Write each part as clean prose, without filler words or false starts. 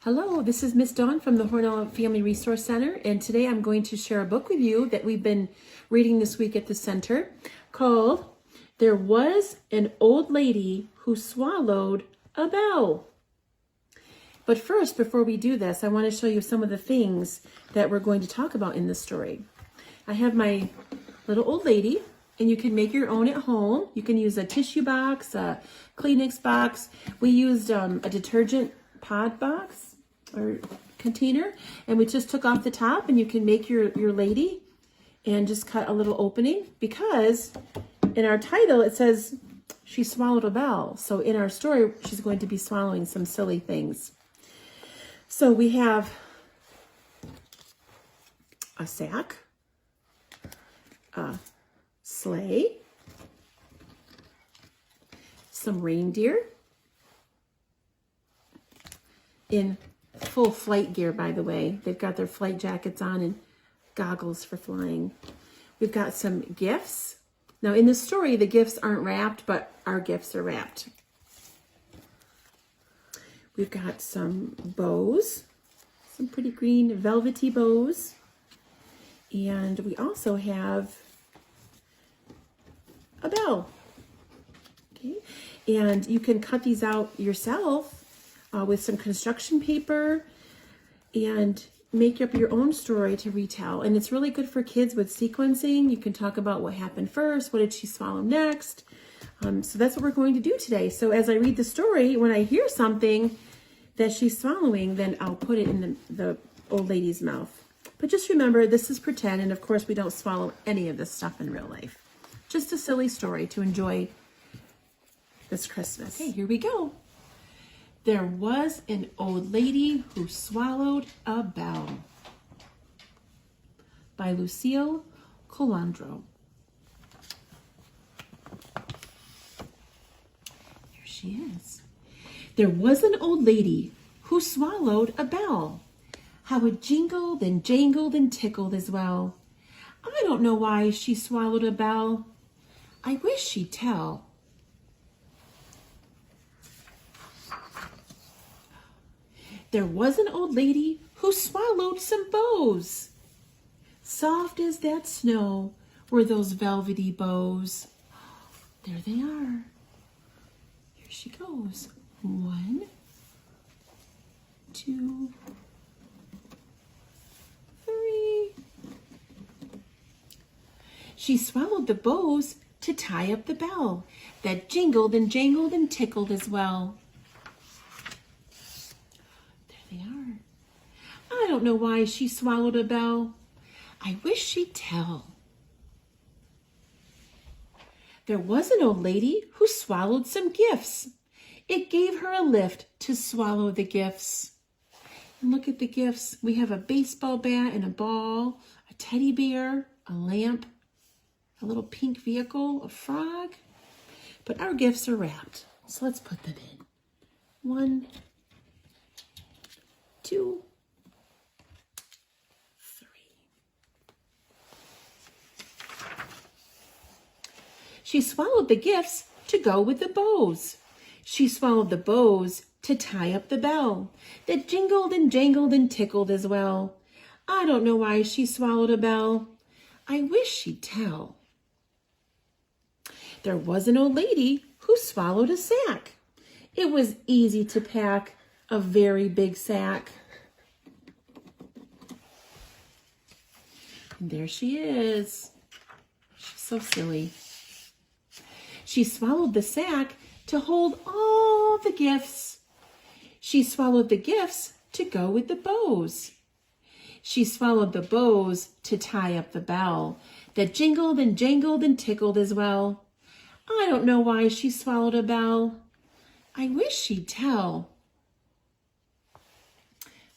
Hello, this is Miss Dawn from the Hornell Family Resource Center, and today I'm going to share a book with you that we've been reading this week at the center called There Was an Old Lady Who Swallowed a Bell. But first, before we do this, I want to show you some of the things that we're going to talk about in this story. I have my little old lady, and you can make your own at home. You can use a tissue box, a Kleenex box. We used a detergent pod box or container, and we just took off the top, and you can make your lady and just cut a little opening, because in our title it says she swallowed a bell. So in our story, she's going to be swallowing some silly things. So we have a sack, a sleigh, some reindeer in full flight gear, by the way. They've got their flight jackets on and goggles for flying. We've got some gifts. Now in the story, the gifts aren't wrapped, but our gifts are wrapped. We've got some bows, some pretty green velvety bows. And we also have a bell. Okay, and you can cut these out yourself with some construction paper and make up your own story to retell. And it's really good for kids with sequencing. You can talk about what happened first, what did she swallow next. So that's what we're going to do today. So as I read the story, when I hear something that she's swallowing, then I'll put it in the old lady's mouth. But just remember, this is pretend, and of course we don't swallow any of this stuff in real life. Just a silly story to enjoy this Christmas. Okay, here we go. There was an old lady who swallowed a bell, by Lucille Colandro. There she is. There was an old lady who swallowed a bell. How it jingled and jangled and tickled as well. I don't know why she swallowed a bell. I wish she'd tell. There was an old lady who swallowed some bows. Soft as that snow were those velvety bows. There they are. Here she goes. 1, 2, 3. She swallowed the bows to tie up the bell that jingled and jangled and tickled as well. There they are. I don't know why she swallowed a bell. I wish she'd tell. There was an old lady who swallowed some gifts. It gave her a lift to swallow the gifts. And look at the gifts. We have a baseball bat and a ball, a teddy bear, a lamp, a little pink vehicle, a frog. But our gifts are wrapped. So let's put them in. 1, 2, 3. She swallowed the gifts to go with the bows. She swallowed the bows to tie up the bell that jingled and jangled and tickled as well. I don't know why she swallowed a bell. I wish she'd tell. There was an old lady who swallowed a sack. It was easy to pack a very big sack. And there she is. She's so silly. She swallowed the sack to hold all the gifts. She swallowed the gifts to go with the bows. She swallowed the bows to tie up the bell that jingled and jangled and tickled as well. I don't know why she swallowed a bell. I wish she'd tell.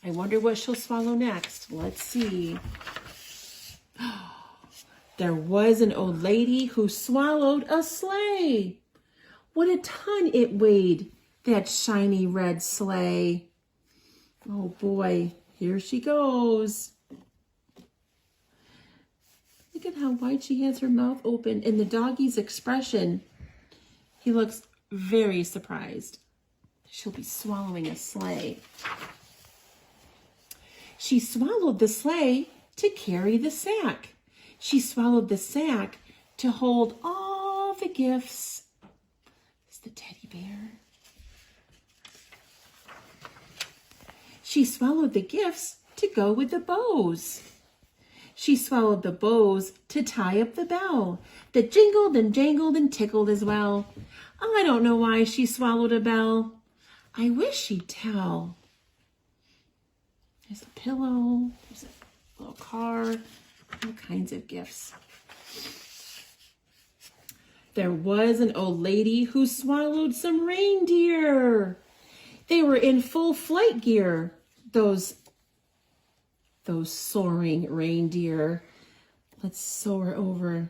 I wonder what she'll swallow next. Let's see. There was an old lady who swallowed a sleigh. What a ton it weighed, that shiny red sleigh. Oh boy, here she goes. Look at how wide she has her mouth open, and the doggy's expression. He looks very surprised. She'll be swallowing a sleigh. She swallowed the sleigh to carry the sack. She swallowed the sack to hold all the gifts. It's the teddy bear. She swallowed the gifts to go with the bows. She swallowed the bows to tie up the bell that jingled and jangled and tickled as well. I don't know why she swallowed a bell. I wish she'd tell. There's a pillow, there's a little car, all kinds of gifts. There was an old lady who swallowed some reindeer. They were in full flight gear, those soaring reindeer. Let's soar over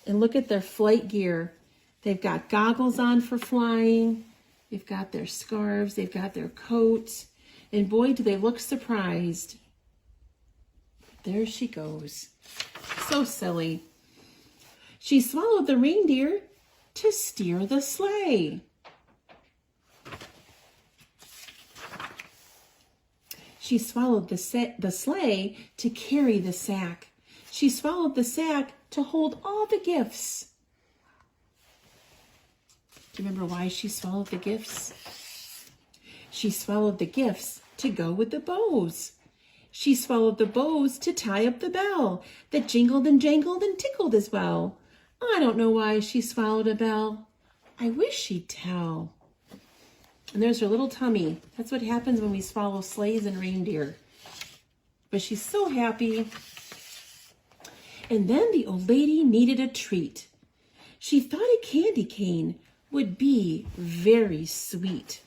and look at their flight gear. They've got goggles on for flying. They've got their scarves. They've got their coats. And boy, do they look surprised. There she goes. So silly. She swallowed the reindeer to steer the sleigh. She swallowed the sleigh to carry the sack. She swallowed the sack to hold all the gifts. Do you remember why she swallowed the gifts? She swallowed the gifts to go with the bows. She swallowed the bows to tie up the bell that jingled and jangled and tickled as well. I don't know why she swallowed a bell. I wish she'd tell. And there's her little tummy. That's what happens when we swallow sleighs and reindeer. But she's so happy. And then the old lady needed a treat. She thought a candy cane would be very sweet.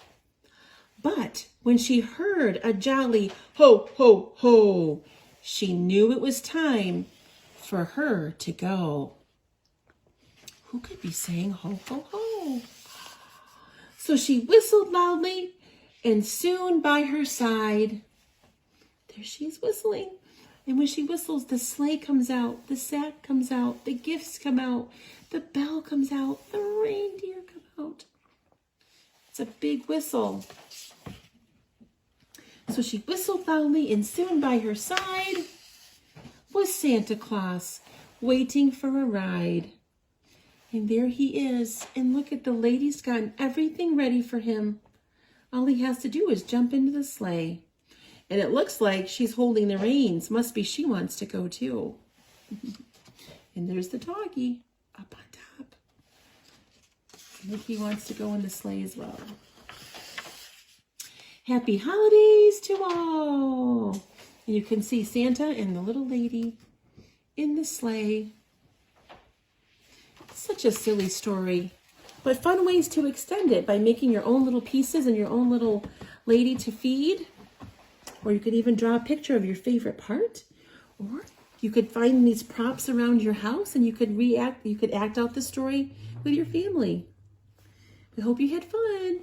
But when she heard a jolly ho, ho, ho, she knew it was time for her to go. Who could be saying ho, ho, ho? So she whistled loudly, and soon by her side, there she's whistling. And when she whistles, the sleigh comes out, the sack comes out, the gifts come out, the bell comes out, the reindeer come out. It's a big whistle. So she whistled loudly, and soon by her side was Santa Claus, waiting for a ride. And there he is. And look at the lady's gotten everything ready for him. All he has to do is jump into the sleigh. And it looks like she's holding the reins. Must be she wants to go too. And there's the doggy up on top. I think he wants to go in the sleigh as well. Happy holidays to all. And you can see Santa and the little lady in the sleigh. Such a silly story, but fun ways to extend it by making your own little pieces and your own little lady to feed. Or you could even draw a picture of your favorite part. Or you could find these props around your house and you could act out the story with your family. We hope you had fun.